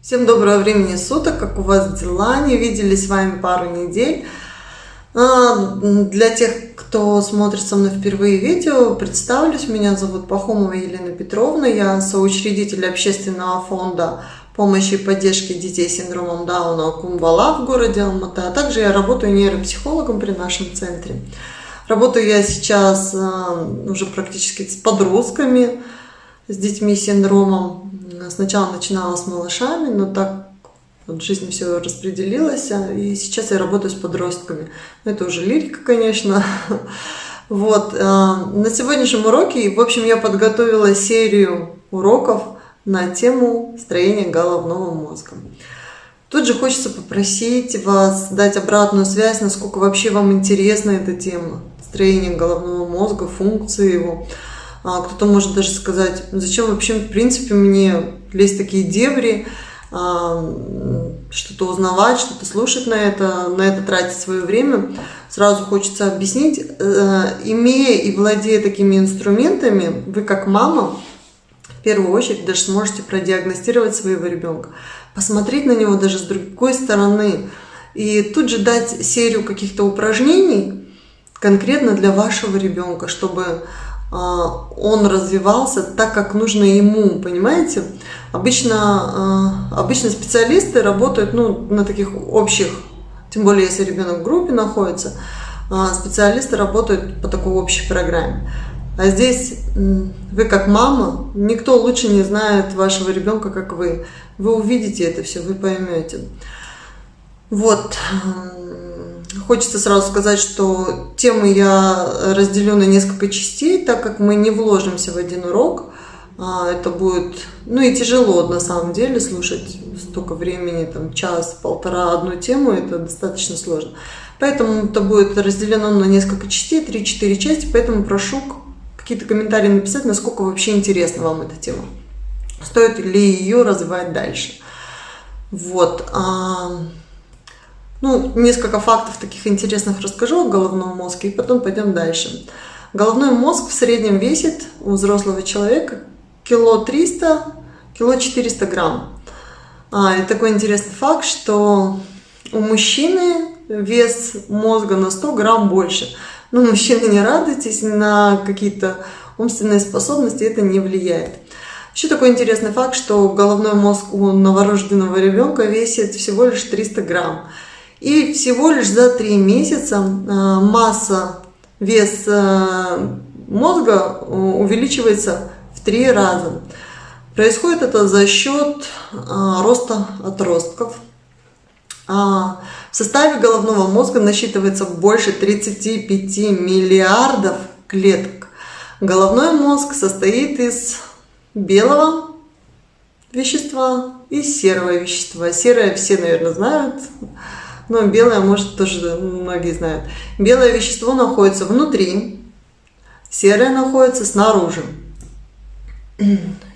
Всем доброго времени суток, как у вас дела? Не виделись с вами пару недель. Для тех, кто смотрит со мной впервые видео, представлюсь, меня зовут Пахомова Елена Петровна, я соучредитель общественного фонда помощи и поддержки детей с синдромом Дауна Кумбала в городе Алматы, а также я работаю нейропсихологом при нашем центре. Работаю я сейчас уже практически с подростками, с детьми с синдромом. Сначала начинала с малышами, но так в жизни все распределилось, и сейчас я работаю с подростками. Это уже лирика, конечно. Вот. На сегодняшнем уроке, в общем, я подготовила серию уроков на тему строения головного мозга. Тут же хочется попросить вас дать обратную связь, насколько вообще вам интересна эта тема строения головного мозга, функции его. Кто-то может даже сказать, зачем вообще в принципе мне лезть в такие дебри, что-то узнавать, что-то слушать на это тратить свое время. Сразу хочется объяснить, имея и владея такими инструментами, вы как мама в первую очередь даже сможете продиагностировать своего ребенка, посмотреть на него даже с другой стороны и тут же дать серию каких-то упражнений конкретно для вашего ребенка, чтобы он развивался так, как нужно ему, понимаете? Обычно специалисты работают на таких общих, тем более если ребенок в группе находится, специалисты работают по такой общей программе. А здесь вы как мама, никто лучше не знает вашего ребенка, как вы. Вы увидите это все, вы поймете. Вот. Хочется сразу сказать, что тему я разделю на несколько частей, так как мы не вложимся в один урок. Это будет, и тяжело на самом деле слушать столько времени, час-полтора одну тему, это достаточно сложно. Поэтому это будет разделено на несколько частей, 3-4 части, поэтому прошу какие-то комментарии написать, насколько вообще интересна вам эта тема. Стоит ли ее развивать дальше. Вот. Несколько фактов таких интересных расскажу о головном мозге, и потом пойдем дальше. Головной мозг в среднем весит у взрослого человека 300 кг, 400 грамм. И такой интересный факт, что у мужчины вес мозга на 100 грамм больше. Но мужчины, не радуйтесь, на какие-то умственные способности это не влияет. Еще такой интересный факт, что головной мозг у новорожденного ребенка весит всего лишь 300 грамм. И всего лишь за 3 месяца вес мозга увеличивается в 3 раза. Происходит это за счет роста отростков. В составе головного мозга насчитывается больше 35 миллиардов клеток. Головной мозг состоит из белого вещества и серого вещества. Серое все, наверное, знают. Но белое, может, тоже многие знают. Белое вещество находится внутри, серое находится снаружи.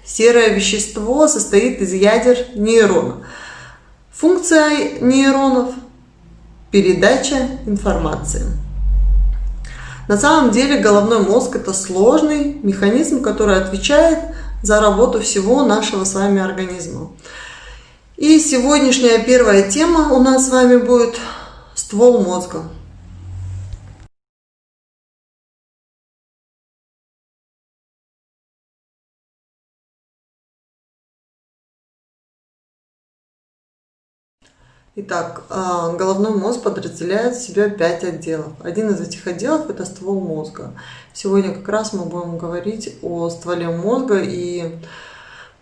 Серое вещество состоит из ядер нейрона. Функция нейронов – передача информации. На самом деле головной мозг – это сложный механизм, который отвечает за работу всего нашего с вами организма. И сегодняшняя первая тема у нас с вами будет ствол мозга. Итак, головной мозг подразделяет в себя 5 отделов. Один из этих отделов – это ствол мозга. Сегодня как раз мы будем говорить о стволе мозга и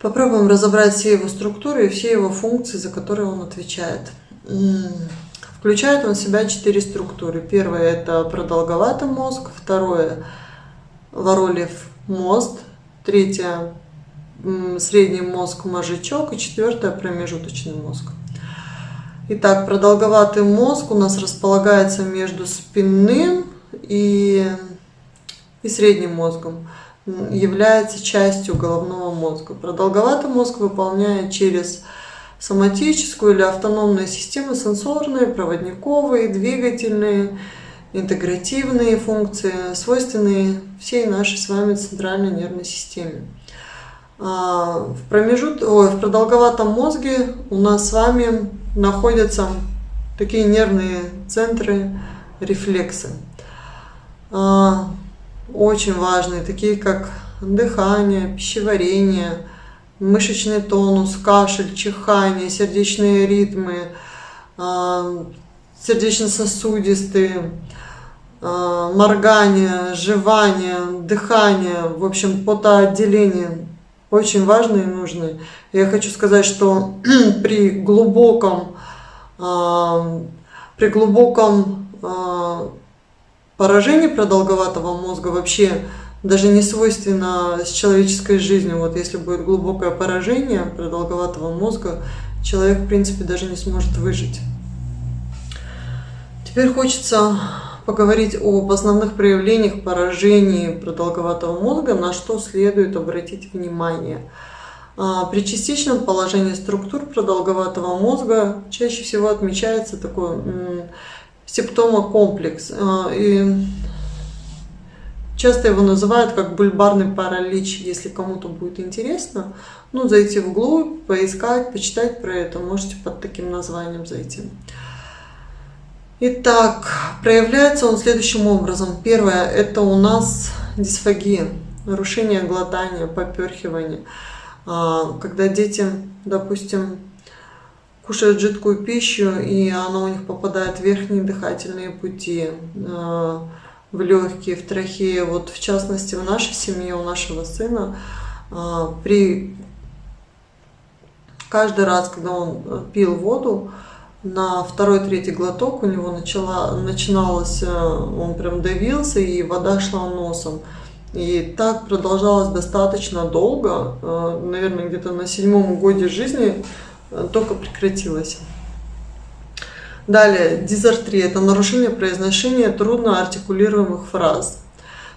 попробуем разобрать все его структуры и все его функции, за которые он отвечает. Включает он в себя 4 структуры. Первое – это продолговатый мозг, второе – Воролев мост, третье – средний мозг, мозжечок и четвертое – промежуточный мозг. Итак, продолговатый мозг у нас располагается между спинным и средним мозгом. Является частью головного мозга. Продолговатый мозг выполняет через соматическую или автономную систему сенсорные, проводниковые, двигательные, интегративные функции, свойственные всей нашей с вами центральной нервной системе. В продолговатом мозге у нас с вами находятся такие нервные центры, рефлексы. Очень важные, такие как дыхание, пищеварение, мышечный тонус, кашель, чихание, сердечные ритмы, сердечно-сосудистые, моргание, жевание, дыхание, в общем, потоотделение. Очень важные и нужные. Я хочу сказать, что при глубоком поражении продолговатого мозга вообще даже не свойственно с человеческой жизнью. Вот если будет глубокое поражение продолговатого мозга, человек, в принципе, даже не сможет выжить. Теперь хочется поговорить об основных проявлениях поражений продолговатого мозга, на что следует обратить внимание. При частичном положении структур продолговатого мозга чаще всего отмечается такой симптомокомплекс. И часто его называют как бульбарный паралич. Если кому-то будет интересно, зайти вглубь, поискать, почитать про это, можете под таким названием зайти. Итак, проявляется он следующим образом. Первое – это у нас дисфагия, нарушение глотания, поперхивание. Когда дети, допустим, кушают жидкую пищу, и она у них попадает в верхние дыхательные пути, в легкие, в трахею. Вот в частности в нашей семье, у нашего сына, каждый раз, когда он пил воду, на второй-третий глоток у него начиналось, он прям давился, и вода шла носом. И так продолжалось достаточно долго, наверное, где-то на 7-м годе жизни только прекратилось. Далее, дизартрия – это нарушение произношения трудно артикулируемых фраз.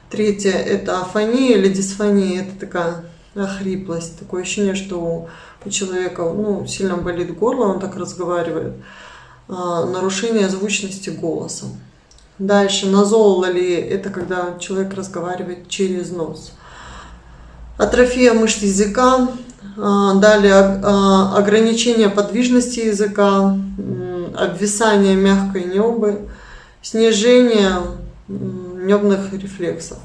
Третье – это афония или дисфония, это такая охриплость, такое ощущение, что у человека сильно болит горло, он так разговаривает. Нарушение звучности голоса. Дальше, назоолалия – это когда человек разговаривает через нос. Атрофия мышц языка. Далее, ограничение подвижности языка, обвисание мягкой небы, снижение небных рефлексов.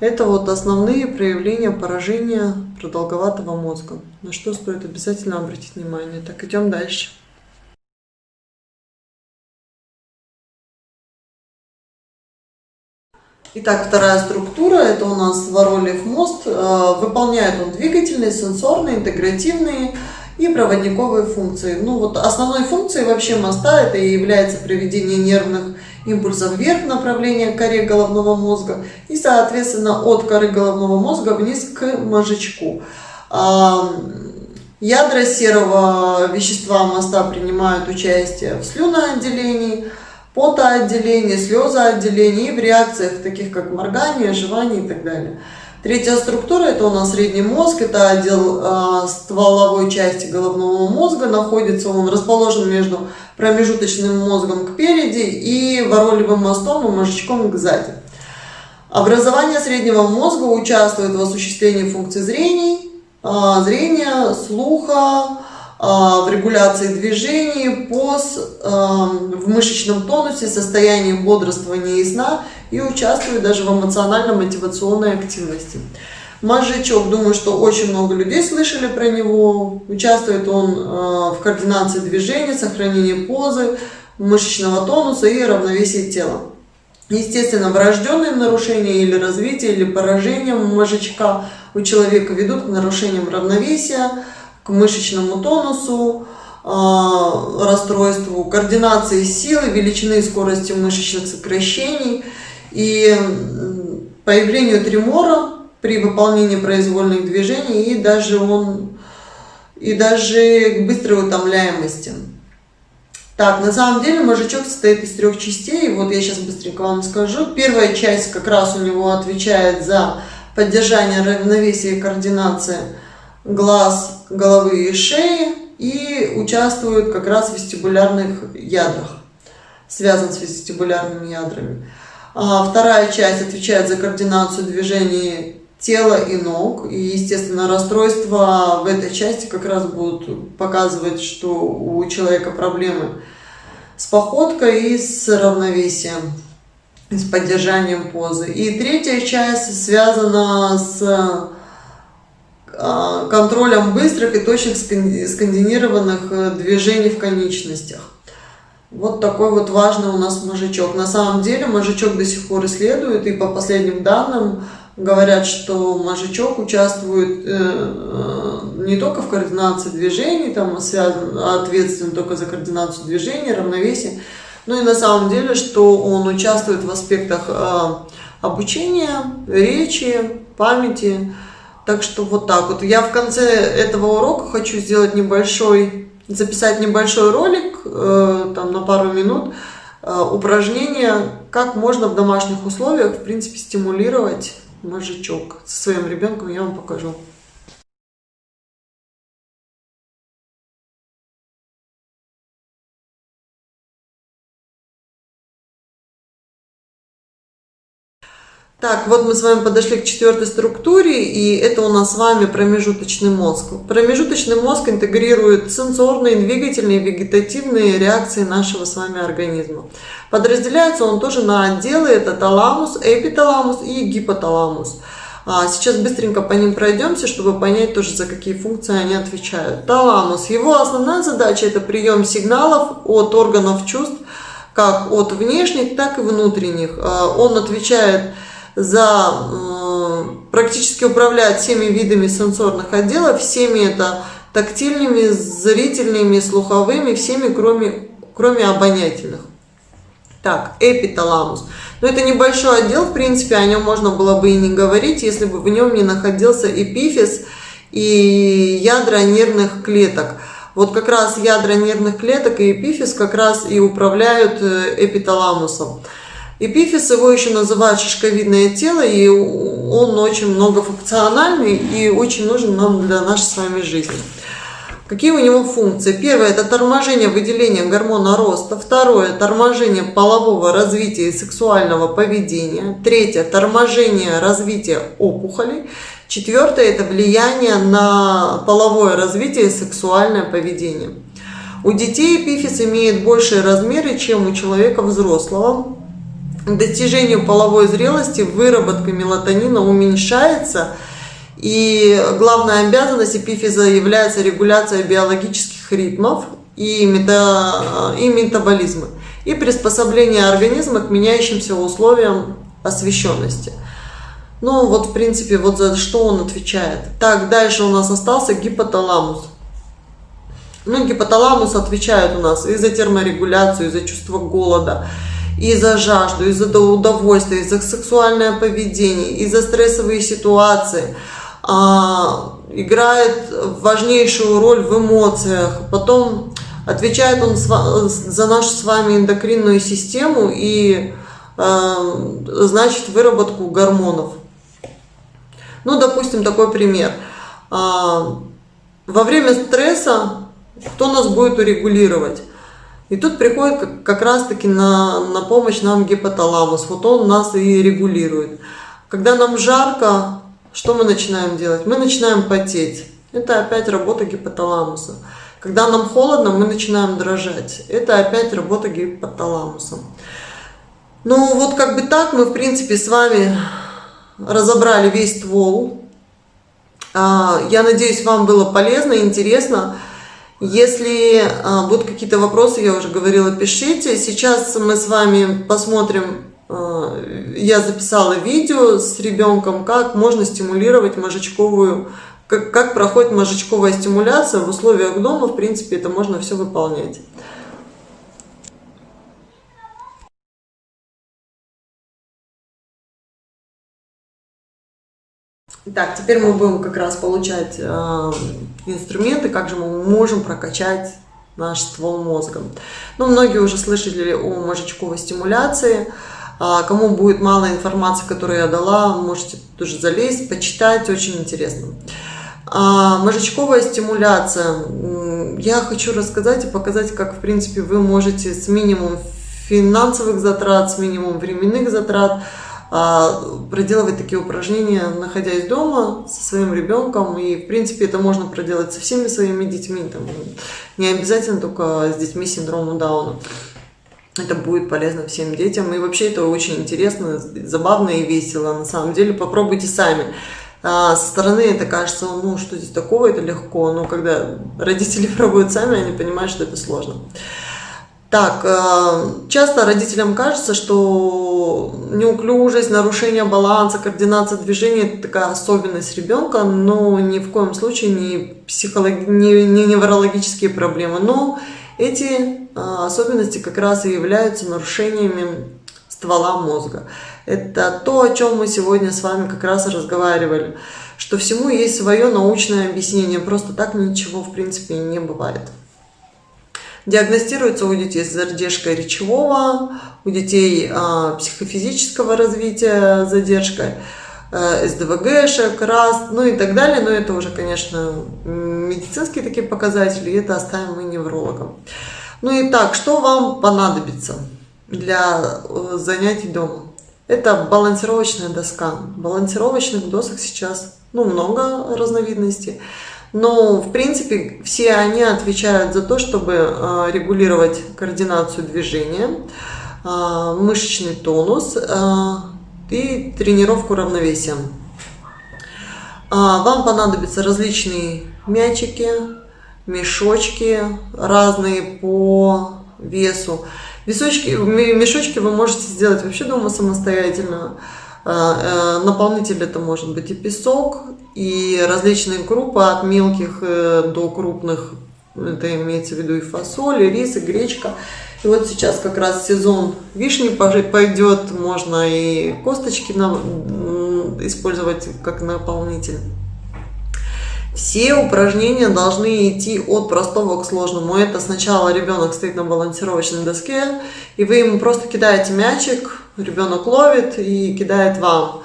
Это вот основные проявления поражения продолговатого мозга, на что стоит обязательно обратить внимание. Так, идем дальше. Итак, вторая структура – это у нас Воролиев мост. Выполняет он двигательные, сенсорные, интегративные и проводниковые функции. Основной функцией вообще моста это и является проведение нервных импульсов вверх направления к коре головного мозга и, соответственно, от коры головного мозга вниз к мозжечку. Ядра серого вещества моста принимают участие в слюноотделении, потоотделении, слезоотделении и в реакциях, таких как моргание, жевание и так далее. Третья структура – это у нас средний мозг, это отдел стволовой части головного мозга, находится он расположен между промежуточным мозгом кпереди и Воролиевым мостом и мозжечком сзади. Образование среднего мозга участвует в осуществлении функций зрения, слуха, в регуляции движений, поз, в мышечном тонусе, состоянии бодрствования и сна и участвует даже в эмоционально-мотивационной активности. Мозжечок, думаю, что очень много людей слышали про него. Участвует он в координации движения, сохранении позы, мышечного тонуса и равновесия тела. Естественно, врожденные нарушения или развитие, или поражение мозжечка у человека ведут к нарушениям равновесия, к мышечному тонусу, расстройству координации силы, величины и скорости мышечных сокращений и появлению тремора при выполнении произвольных движений и даже к быстрой утомляемости. Так, на самом деле мозжечок состоит из 3 частей. Вот я сейчас быстренько вам скажу. Первая часть как раз у него отвечает за поддержание равновесия и координации глаз, головы и шеи и участвует как раз в вестибулярных ядрах, связан с вестибулярными ядрами. Вторая часть отвечает за координацию движений тела и ног. И, естественно, расстройства в этой части как раз будут показывать, что у человека проблемы с походкой и с равновесием, и с поддержанием позы. И третья часть связана с контролем быстрых и точных скоординированных движений в конечностях. Вот такой вот важный у нас мозжечок. На самом деле мозжечок до сих пор исследуют, и по последним данным говорят, что мозжечок участвует не только в координации движений, там ответственен только за координацию движений, равновесие, но и на самом деле, что он участвует в аспектах обучения, речи, памяти. Так что вот так вот. Я в конце этого урока хочу сделать записать небольшой ролик, там на пару минут, упражнение, как можно в домашних условиях, в принципе, стимулировать мозжечок. Со своим ребенком я вам покажу. Так, вот мы с вами подошли к четвертой структуре, и это у нас с вами промежуточный мозг. Промежуточный мозг интегрирует сенсорные, двигательные, вегетативные реакции нашего с вами организма. Подразделяется он тоже на отделы, это таламус, эпиталамус и гипоталамус. Сейчас быстренько по ним пройдемся, чтобы понять тоже, за какие функции они отвечают. Таламус. Его основная задача – это прием сигналов от органов чувств, как от внешних, так и внутренних. Он отвечает практически управляет всеми видами сенсорных отделов, всеми это тактильными, зрительными, слуховыми, всеми, кроме обонятельных. Так, эпиталамус. Но это небольшой отдел, в принципе, о нем можно было бы и не говорить, если бы в нем не находился эпифиз и ядра нервных клеток. Вот как раз ядра нервных клеток и эпифиз как раз и управляют эпиталамусом. Эпифиз, его еще называют шишковидное тело, и он очень многофункциональный и очень нужен нам для нашей с вами жизни. Какие у него функции? Первое – это торможение выделения гормона роста. Второе – торможение полового развития и сексуального поведения. Третье – торможение развития опухолей. Четвертое – это влияние на половое развитие и сексуальное поведение. У детей эпифиз имеет большие размеры, чем у человека взрослого. К достижению половой зрелости выработка мелатонина уменьшается, и главная обязанность эпифиза является регуляция биологических ритмов и метаболизма, и приспособление организма к меняющимся условиям освещенности. Ну вот в принципе вот за что он отвечает. Так, дальше у нас остался гипоталамус. Гипоталамус отвечает у нас и за терморегуляцию, и за чувство голода, и за жажду, и за удовольствие, и за сексуальное поведение, и за стрессовые ситуации. Играет важнейшую роль в эмоциях. Потом отвечает он за нашу с вами эндокринную систему и, значит, выработку гормонов. Допустим, такой пример. Во время стресса кто нас будет урегулировать? И тут приходит как раз-таки на помощь нам гипоталамус. Вот он нас и регулирует. Когда нам жарко, что мы начинаем делать? Мы начинаем потеть. Это опять работа гипоталамуса. Когда нам холодно, мы начинаем дрожать. Это опять работа гипоталамуса. Вот как бы так мы, в принципе, с вами разобрали весь ствол. Я надеюсь, вам было полезно, интересно. Если будут какие-то вопросы, я уже говорила, пишите. Сейчас мы с вами посмотрим, я записала видео с ребенком, как можно стимулировать мозжечковую, как проходит мозжечковая стимуляция в условиях дома. В принципе, это можно все выполнять. Так, теперь мы будем как раз получать инструменты, как же мы можем прокачать наш ствол мозга. Многие уже слышали о мозжечковой стимуляции. Кому будет мало информации, которую я дала, можете тоже залезть, почитать, очень интересно. Мозжечковая стимуляция. Я хочу рассказать и показать, как, в принципе, вы можете с минимумом финансовых затрат, с минимумом временных затрат проделывать такие упражнения, находясь дома со своим ребенком. И, в принципе, это можно проделать со всеми своими детьми. Там, не обязательно только с детьми с синдромом Дауна. Это будет полезно всем детям. И вообще это очень интересно, забавно и весело. На самом деле, попробуйте сами. Со стороны это кажется, ну что здесь такого, это легко. Но когда родители пробуют сами, они понимают, что это сложно. Так, часто родителям кажется, что неуклюжесть, нарушение баланса, координация движений – это такая особенность ребенка, но ни в коем случае не неврологические проблемы. Но эти особенности как раз и являются нарушениями ствола мозга. Это то, о чем мы сегодня с вами как раз и разговаривали, что всему есть свое научное объяснение, просто так ничего в принципе не бывает. Диагностируется у детей с задержкой речевого, у детей психофизического развития задержкой, СДВГшек, РАСТ, ну и так далее. Но это уже, конечно, медицинские такие показатели, и это оставим мы неврологам. Ну и так, что вам понадобится для занятий дома? Это балансировочная доска. Балансировочных досок сейчас много разновидностей. Но, в принципе, все они отвечают за то, чтобы регулировать координацию движения, мышечный тонус и тренировку равновесия. Вам понадобятся различные мячики, мешочки, разные по весу. Мешочки вы можете сделать вообще дома самостоятельно. Наполнитель это может быть и песок, и различные крупы от мелких до крупных, это имеется в виду и фасоль, и рис, и гречка. И вот сейчас как раз сезон вишни пойдет, можно и косточки использовать как наполнитель. Все упражнения должны идти от простого к сложному. Это сначала ребенок стоит на балансировочной доске, и вы ему просто кидаете мячик, ребенок ловит и кидает вам.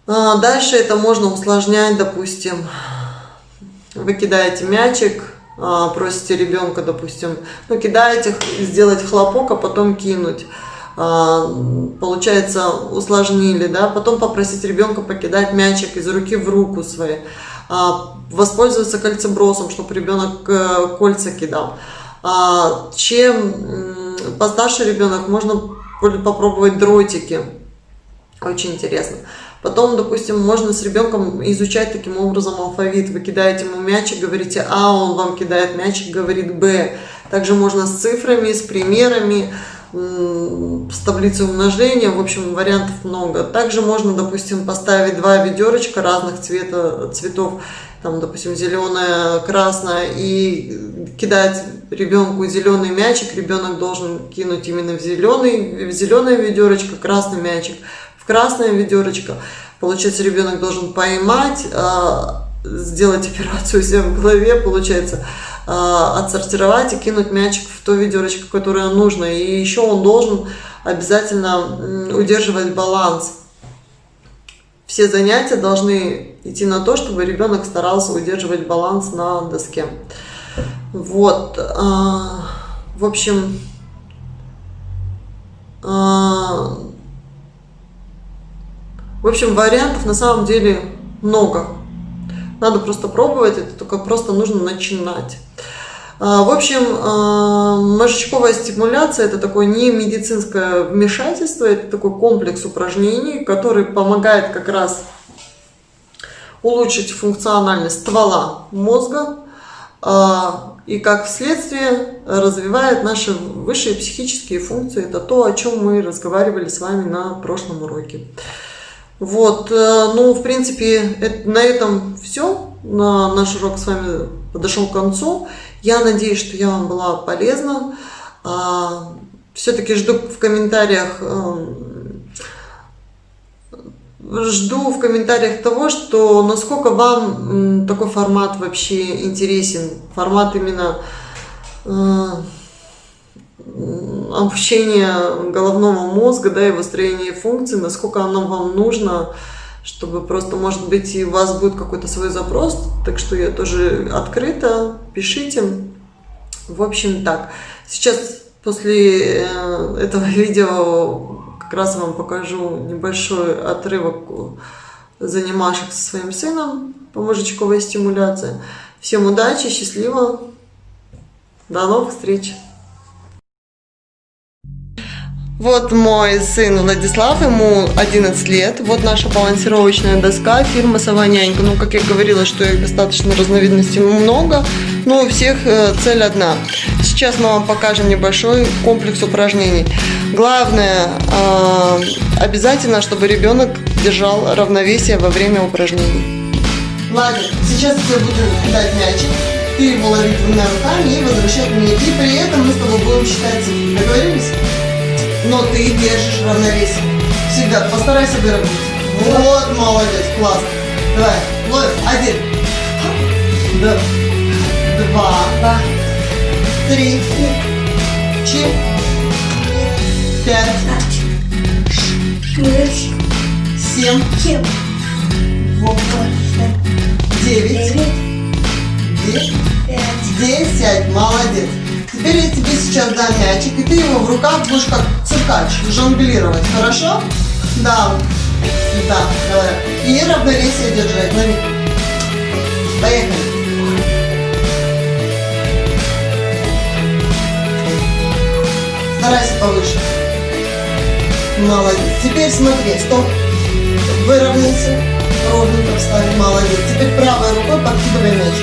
Дальше это можно усложнять, допустим, вы кидаете мячик, просите ребенка, допустим, кидаете, сделать хлопок, а потом кинуть. Получается, усложнили, да? Потом попросить ребенка покидать мячик из руки в руку своей. Воспользоваться кольцебросом, чтобы ребенок кольца кидал. Чем постарше ребенок, можно попробовать дротики. Очень интересно. Потом, допустим, можно с ребенком изучать таким образом алфавит. Вы кидаете ему мячик, говорите А, он вам кидает мячик, говорит Б. Также можно с цифрами, с примерами, с таблицей умножения. В общем, вариантов много. Также можно, допустим, поставить два ведерочка разных цветов. Там, допустим, зеленое, красное, и кидать ребенку зеленый мячик. Ребенок должен кинуть именно в зеленое ведерочко, красный мячик в красное ведерочко. Получается, ребенок должен поймать, сделать операцию у себя в голове, получается, отсортировать и кинуть мячик в то ведерочко, которое нужно. И еще он должен обязательно удерживать баланс. Все занятия должны идти на то, чтобы ребенок старался удерживать баланс на доске. Вот. В общем, вариантов на самом деле много. Надо просто пробовать, это только просто нужно начинать. В общем, мозжечковая стимуляция – это такое не медицинское вмешательство, это такой комплекс упражнений, который помогает как раз улучшить функциональность ствола мозга и, как следствие, развивает наши высшие психические функции. Это то, о чем мы разговаривали с вами на прошлом уроке. Вот, в принципе, на этом все. Наш урок с вами подошел к концу. Я надеюсь, что я вам была полезна. Все-таки жду в комментариях того, что насколько вам такой формат вообще интересен. Формат именно обучения головного мозга, да, и выстроения функций, насколько оно вам нужно, чтобы просто, может быть, и у вас будет какой-то свой запрос, так что я тоже открыта, пишите. В общем, так, сейчас после этого видео как раз вам покажу небольшой отрывок занимашек со своим сыном по мозжечковой стимуляции. Всем удачи, счастливо, до новых встреч! Вот мой сын Владислав, ему 11 лет. Вот наша балансировочная доска фирмы Саванянька. Ну, как я говорила, что их достаточно разновидностей много, но у всех цель одна. Сейчас мы вам покажем небольшой комплекс упражнений. Главное, обязательно, чтобы ребенок держал равновесие во время упражнений. Ладно, сейчас я буду кидать мячик. Ты его ловить двумя руками и возвращать мне. И при этом мы с тобой будем считать цифры. Договорились? Но ты держишь равновесие. Всегда постарайся выровнять. Вот, молодец, классно. Давай, ловим. 1, 2, 3, 4, 5, 7, 9, 10. Молодец. Теперь я тебе сейчас дам мячик, и ты его в руках будешь как циркач жонглировать, хорошо? Да, сюда, давай. И равновесие держать, лови. Поехали. Старайся повыше. Молодец. Теперь смотри, стоп. Выровняйся. Ровненько вставь. Молодец. Теперь правой рукой подкидывай мяч.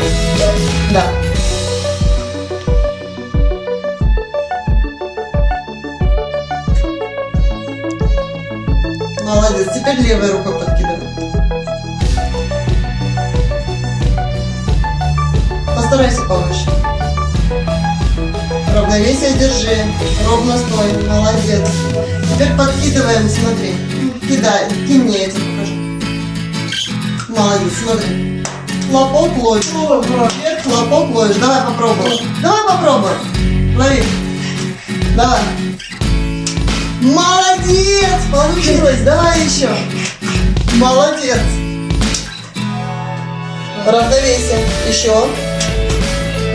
Да. Молодец. Теперь левой рукой подкидывай. Постарайся повыше. Равновесие держи. Ровно стой. Молодец. Теперь подкидываем, смотри. Кидай. Кинь мне, я тебе покажу. Молодец, смотри. Хлопок ловишь. Вверх, хлопок ловишь. Давай попробуем. Давай попробуем. Лови. Давай. Молодец! Получилось! Давай еще! Молодец! Равновесие. Еще.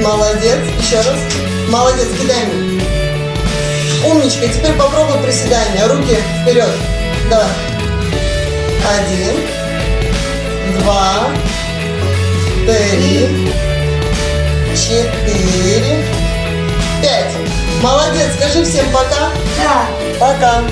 Молодец. Еще раз. Молодец. Кидай мне. Умничка. Теперь попробуй приседание. Руки вперед. Давай. 1, 2, 3, 4, 5. Молодец. Скажи всем пока. Да. Пока.